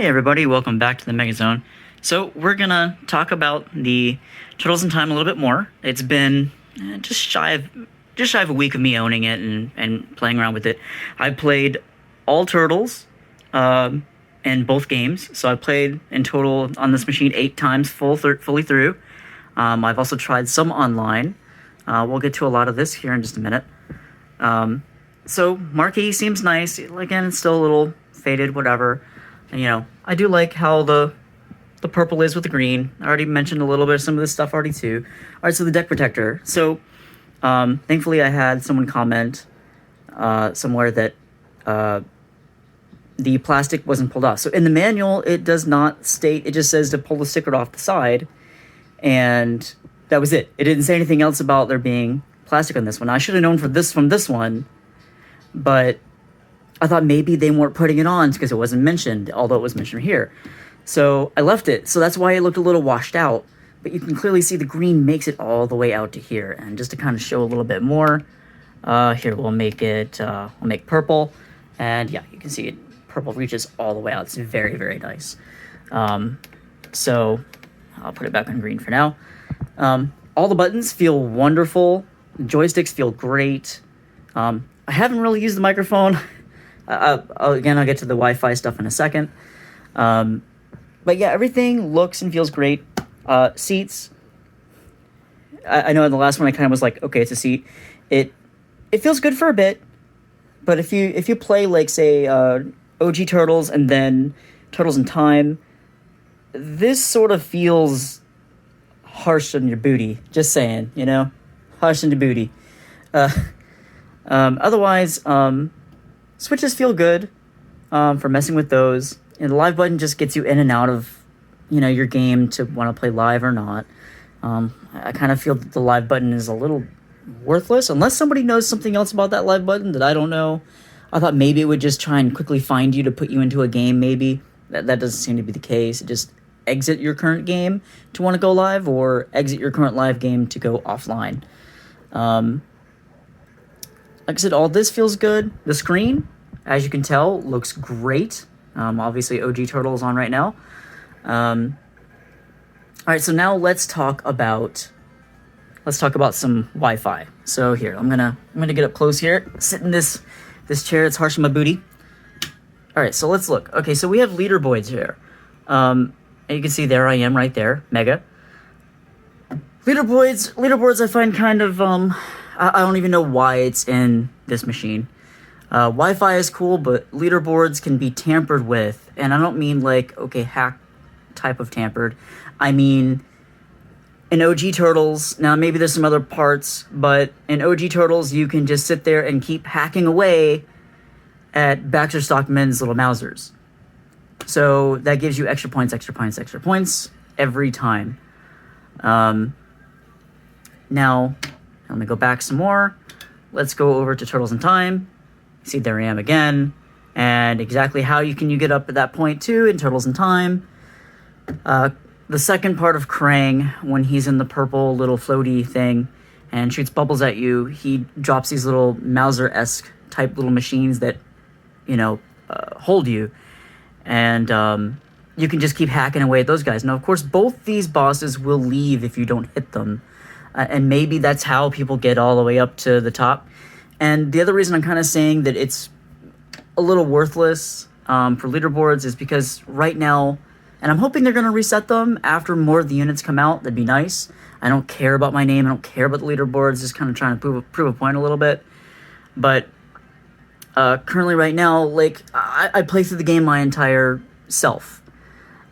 Hey everybody, welcome back to the Megazone. So we're gonna talk about the Turtles in Time a little bit more. It's been just shy of a week of me owning it and playing around with it. I played all Turtles in both games. So I played in total on this machine 8 times fully through. I've also tried some online. We'll get to a lot of this here in just a minute. So Marquee seems nice. Again, it's still a little faded, whatever. You know, I do like how the purple is with the green. I already mentioned a little bit of some of this stuff already too. All right, so the deck protector. So thankfully I had someone comment somewhere that the plastic wasn't pulled off. So in the manual, it does not state, it just says to pull the sticker off the side. And that was it. It didn't say anything else about there being plastic on this one. I should have known from this one, but I thought maybe they weren't putting it on because it wasn't mentioned, although it was mentioned here. So I left it. So that's why it looked a little washed out. But you can clearly see the green makes it all the way out to here. And just to kind of show a little bit more, here we'll make purple. And yeah, you can see it. Purple reaches all the way out. It's very, very nice. So I'll put it back on green for now. All the buttons feel wonderful. The joysticks feel great. I haven't really used the microphone. Again, I'll get to the Wi-Fi stuff in a second. But yeah, everything looks and feels great. Seats. I know in the last one I kind of was like, okay, it's a seat. It feels good for a bit, but if you play like say OG Turtles and then Turtles in Time, this sort of feels harsh on your booty. Just saying, you know, harsh on your booty. Otherwise, switches feel good for messing with those. And the live button just gets you in and out of, you know, your game to want to play live or not. I kind of feel that the live button is a little worthless. Unless somebody knows something else about that live button that I don't know. I thought maybe it would just try and quickly find you to put you into a game, maybe. That doesn't seem to be the case. It just exit your current game to want to go live or exit your current live game to go offline. Like I said, all this feels good. The screen, as you can tell, looks great. Obviously, OG Turtles on right now. All right, so now let's talk about some Wi-Fi. So here, I'm gonna get up close here. Sit in this chair. It's harsh on my booty. All right, so let's look. Okay, so we have leaderboards here. And you can see there I am right there, Mega. Leaderboards I find kind of I don't even know why it's in this machine. Wi-Fi is cool, but leaderboards can be tampered with. And I don't mean like, okay, hack type of tampered. I mean, in OG Turtles, now maybe there's some other parts, but in OG Turtles, you can just sit there and keep hacking away at Baxter Stockman's little Mousers. So that gives you extra points every time. Now, let me go back some more. Let's go over to Turtles in Time. See, there I am again. And exactly how you get up at that point, too, in Turtles in Time. The second part of Krang, when he's in the purple little floaty thing and shoots bubbles at you, he drops these little Mauser-esque type little machines that, you know, hold you. And you can just keep hacking away at those guys. Now, of course, both these bosses will leave if you don't hit them. And maybe that's how people get all the way up to the top. And the other reason I'm kind of saying that it's a little worthless for leaderboards is because right now, and I'm hoping they're going to reset them after more of the units come out. That'd be nice. I don't care about my name. I don't care about the leaderboards. Just kind of trying to prove a point a little bit. But currently right now, like, I play through the game my entire self.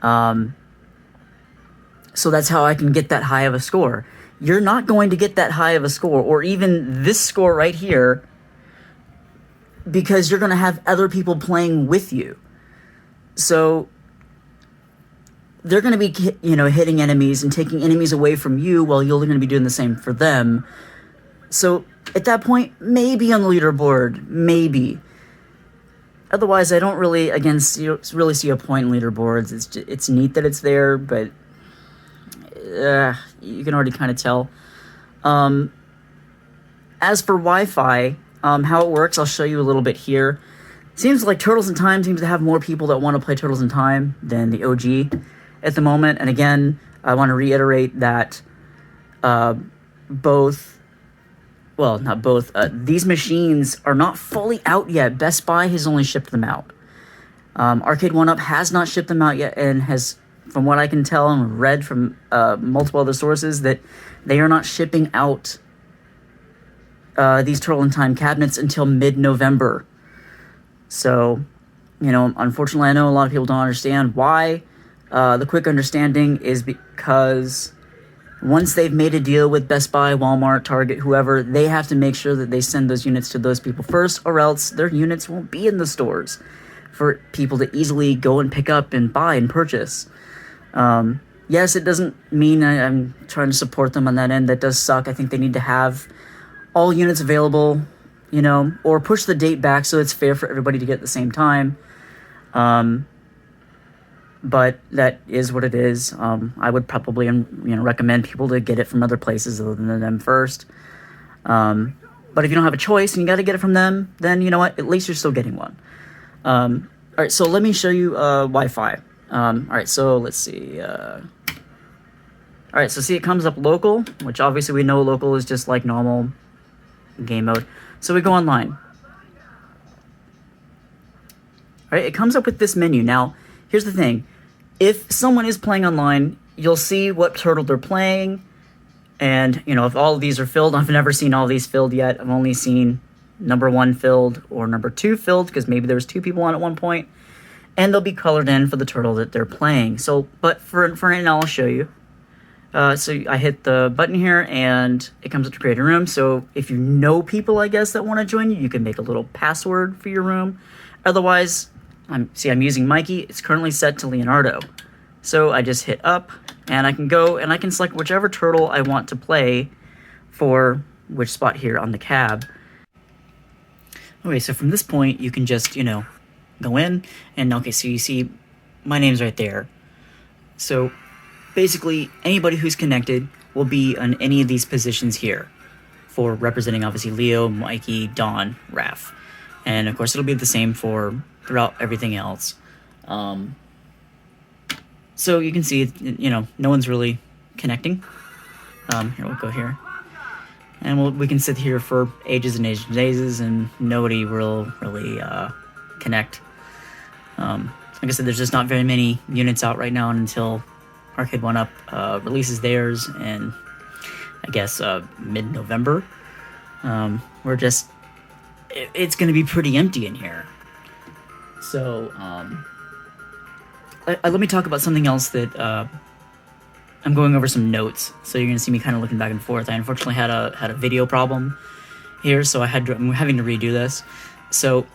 So that's how I can get that high of a score. You're not going to get that high of a score, or even this score right here, because you're going to have other people playing with you. So they're going to be, you know, hitting enemies and taking enemies away from you while you're going to be doing the same for them. So at that point, maybe on the leaderboard, maybe. Otherwise, I don't really, again, really see a point in leaderboards. It's neat that it's there, but you can already kind of tell. As for Wi-Fi, how it works, I'll show you a little bit here. seems like Turtles in Time seems to have more people that want to play Turtles in Time than the OG at the moment. And again, I want to reiterate that these machines are not fully out yet. Best Buy has only shipped them out. Arcade1up has not shipped them out yet, and has, from what I can tell and read from multiple other sources, that they are not shipping out these Turtle in Time cabinets until mid-November. So, unfortunately, I know a lot of people don't understand why. The quick understanding is because once they've made a deal with Best Buy, Walmart, Target, whoever, they have to make sure that they send those units to those people first, or else their units won't be in the stores for people to easily go and pick up and buy and purchase. Yes, it doesn't mean I'm trying to support them on that end. That does suck. I think they need to have all units available, or push the date back so it's fair for everybody to get at the same time. But that is what it is. I would probably, recommend people to get it from other places other than them first. But if you don't have a choice and you got to get it from them, then you know what? At least you're still getting one. All right, so let me show you Wi-Fi. All right, so let's see. All right, so see, it comes up local, which obviously we know local is just like normal game mode. So we go online. All right, it comes up with this menu. Now, here's the thing. If someone is playing online, you'll see what turtle they're playing, and, if all of these are filled. I've never seen all these filled yet. I've only seen number 1 filled or number 2 filled, because maybe there was 2 people on at one point, and they'll be colored in for the turtle that they're playing. So, but for right now, I'll show you. So I hit the button here, and it comes up to create a room. So if you know people, I guess, that want to join you, you can make a little password for your room. Otherwise, I'm using Mikey. It's currently set to Leonardo. So I just hit up, and I can go, and I can select whichever turtle I want to play for which spot here on the cab. Okay, so from this point, you can just, go in, and okay, so you see my name's right there. So basically, anybody who's connected will be on any of these positions here for representing, obviously, Leo, Mikey, Don, Raph. And, of course, it'll be the same for throughout everything else. So you can see, no one's really connecting. Here, we'll go here. And we can sit here for ages and ages and ages, and nobody will really connect. Like I said, there's just not very many units out right now until Arcade1up releases theirs in, I guess, mid-November. It's going to be pretty empty in here. So, let me talk about something else that I'm going over some notes. So you're going to see me kind of looking back and forth. I unfortunately had a video problem here, so I'm having to redo this. So,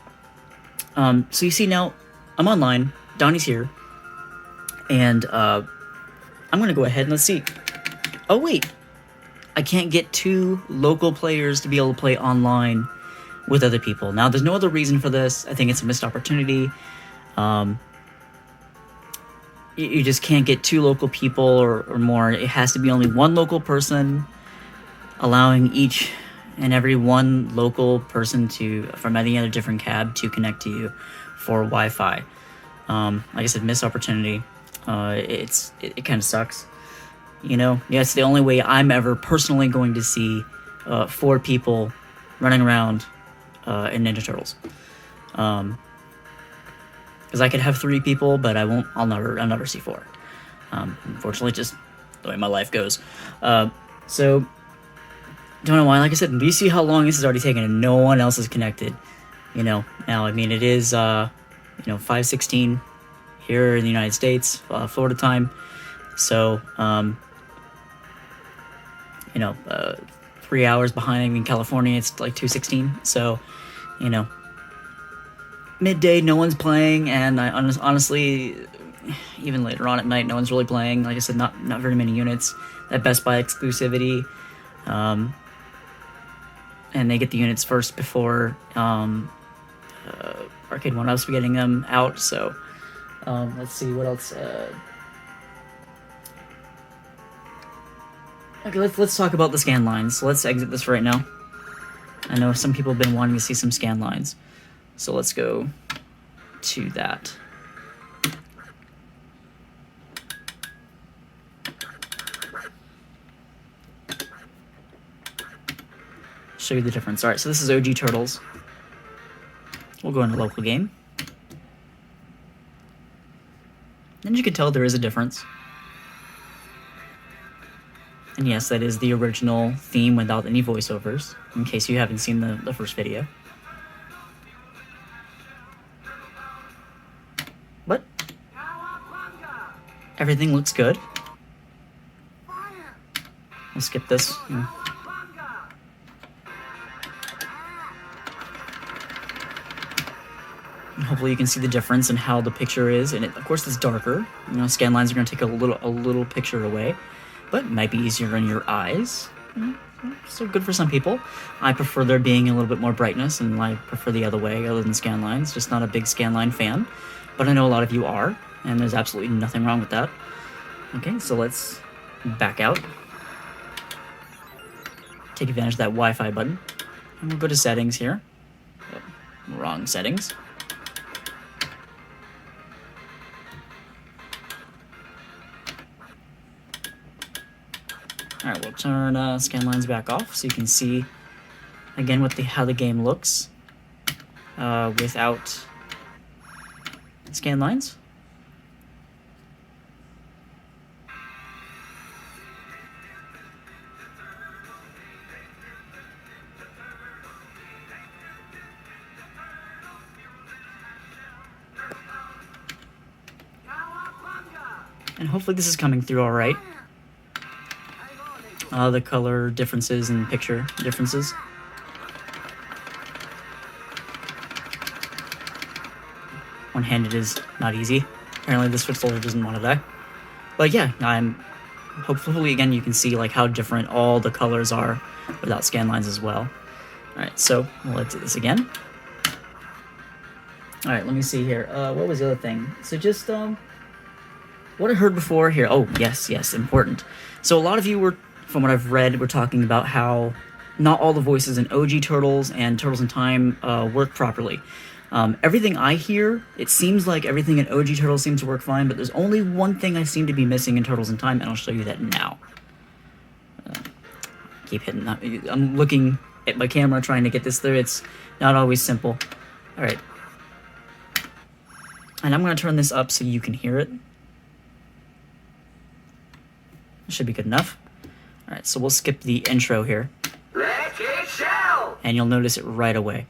so you see now, I'm online. Donnie's here, and I'm going to go ahead and let's see. Oh wait, I can't get 2 local players to be able to play online with other people. Now, there's no other reason for this. I think it's a missed opportunity. You just can't get 2 local people or more. It has to be only 1 local person, allowing each and every 1 local person from any other different cab to connect to you for Wi-Fi. Like I said, missed opportunity. It kind of sucks. Yeah, it's the only way I'm ever personally going to see 4 people running around in Ninja Turtles. Because I could have 3 people, but I'll never see 4. Unfortunately, just the way my life goes. So, don't know why. Like I said, do you see how long this has already taken and no one else is connected? Now, I mean, it is, 5:16 here in the United States, Florida time. So, 3 hours behind in California, it's like 2:16. So, midday, no one's playing, and I honestly, even later on at night, no one's really playing. Like I said, not very many units. That Best Buy exclusivity, and they get the units first before Arcade1up's getting them out. So let's see what else. Okay, let's talk about the scan lines. So let's exit this right now. I know some people have been wanting to see some scan lines. So let's go to that. Show you the difference. All right, so this is OG Turtles. We'll go into local game. And you can tell there is a difference. And yes, that is the original theme without any voiceovers, in case you haven't seen the first video. But everything looks good. We'll skip this. And hopefully you can see the difference in how the picture is, and of course it's darker. You know, scan lines are going to take a little picture away, but it might be easier on your eyes. Still good for some people. I prefer there being a little bit more brightness, and I prefer the other way other than scan lines. Just not a big scan line fan, but I know a lot of you are, and there's absolutely nothing wrong with that. Okay, so let's back out. Take advantage of that Wi-Fi button, and we'll go to settings here. Oh, wrong settings. All right, we'll turn scan lines back off so you can see again how the game looks without scan lines. And hopefully this is coming through all right. The color differences and picture differences. One-handed is not easy. Apparently this foot soldier doesn't want to die. But yeah, hopefully again you can see like how different all the colors are without scan lines as well. Alright, so let's do this again. Alright, let me see here. What was the other thing? So just what I heard before here. Oh, yes, important. So a lot of you were, from what I've read, we're talking about how not all the voices in OG Turtles and Turtles in Time work properly. Everything I hear, it seems like everything in OG Turtles seems to work fine, but there's only one thing I seem to be missing in Turtles in Time, and I'll show you that now. Keep hitting that. I'm looking at my camera trying to get this through. It's not always simple. Alright. And I'm going to turn this up so you can hear it. Should be good enough. Alright, so we'll skip the intro here. Let it show! And you'll notice it right away.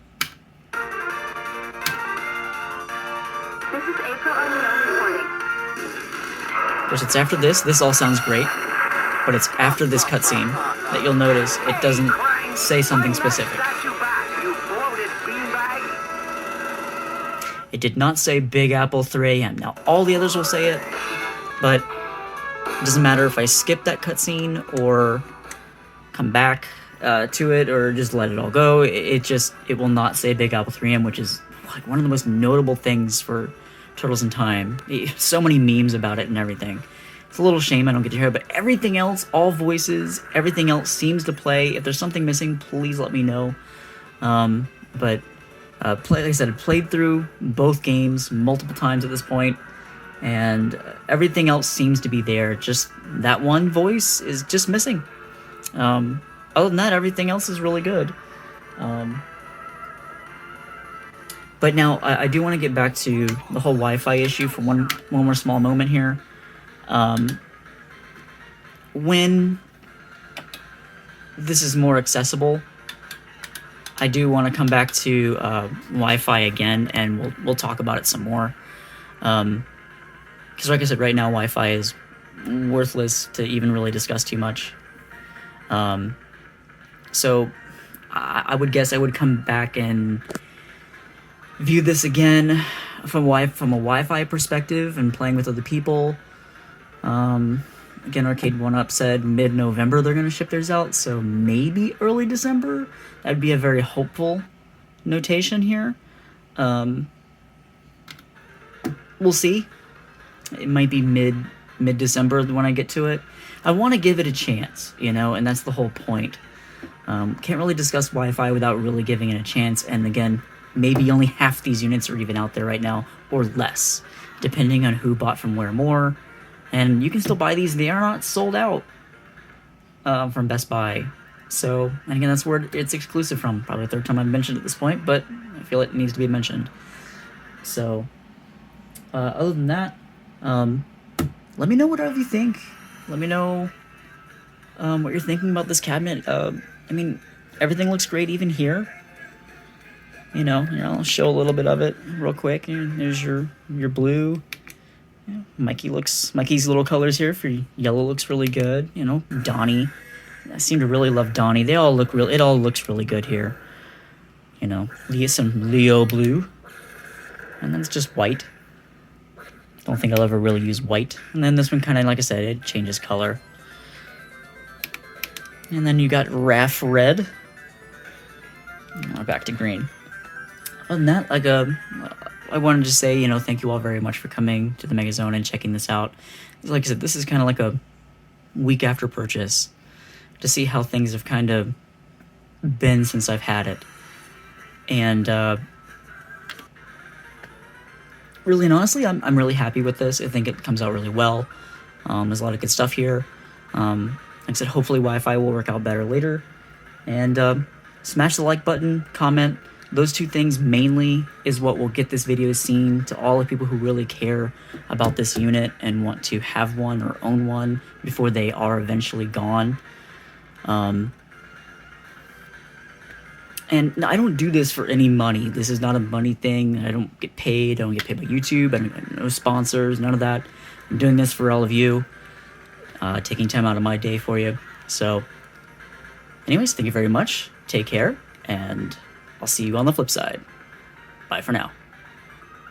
This is April O'Neil reporting. Of course, it's after this. This all sounds great. But it's after this cutscene that you'll notice it doesn't say something specific. It did not say Big Apple 3 AM. Now, all the others will say it, but it doesn't matter if I skip that cutscene or come back to it or just let it all go. It will not say Big Apple 3M, which is like one of the most notable things for Turtles in Time. So many memes about it and everything. It's a little shame I don't get to hear it, but everything else, all voices, everything else seems to play. If there's something missing, please let me know. Like I said, I played through both games multiple times at this point, and everything else seems to be there. Just that one voice is just missing. Other than that, everything else is really good. But now, I do want to get back to the whole Wi-Fi issue for one more small moment here. When this is more accessible, I do want to come back to Wi-Fi again, and we'll talk about it some more. Because like I said, right now Wi-Fi is worthless to even really discuss too much. So I would guess I would come back and view this again from a Wi-Fi perspective and playing with other people. Again, Arcade1up said mid-November they're going to ship theirs out, so maybe early December. That'd be a very hopeful notation here. We'll see. It might be mid-December when I get to it. I want to give it a chance, and that's the whole point. Can't really discuss Wi-Fi without really giving it a chance, and again, maybe only half these units are even out there right now, or less, depending on who bought from where more. And you can still buy these. They are not sold out from Best Buy. So, and again, that's where it's exclusive from. Probably the third time I've mentioned it at this point, but I feel it needs to be mentioned. So, other than that, let me know whatever you think. Let me know what you're thinking about this cabinet. I mean, everything looks great even here. You know, I'll show a little bit of it real quick. There's your blue. Yeah, Mikey's little colors here for yellow looks really good. You know, Donnie. I seem to really love Donnie. It all looks really good here. You know, some Leo blue. And then it's just white. Don't think I'll ever really use white. And then this one kind of, like I said, it changes color. And then you got Raph red. Now back to green. Other than that, like I wanted to say, thank you all very much for coming to the Mega Zone and checking this out. Like I said, this is kind of like a week after purchase to see how things have kind of been since I've had it. And really and honestly, I'm really happy with this. I think it comes out really well. There's a lot of good stuff here. Like I said, hopefully Wi-Fi will work out better later. And smash the like button, comment. Those two things mainly is what will get this video seen to all the people who really care about this unit and want to have one or own one before they are eventually gone. And I don't do this for any money. This is not a money thing. I don't get paid. I don't get paid by YouTube. I don't no sponsors, none of that. I'm doing this for all of you, taking time out of my day for you. So anyways, thank you very much. Take care, and I'll see you on the flip side. Bye for now.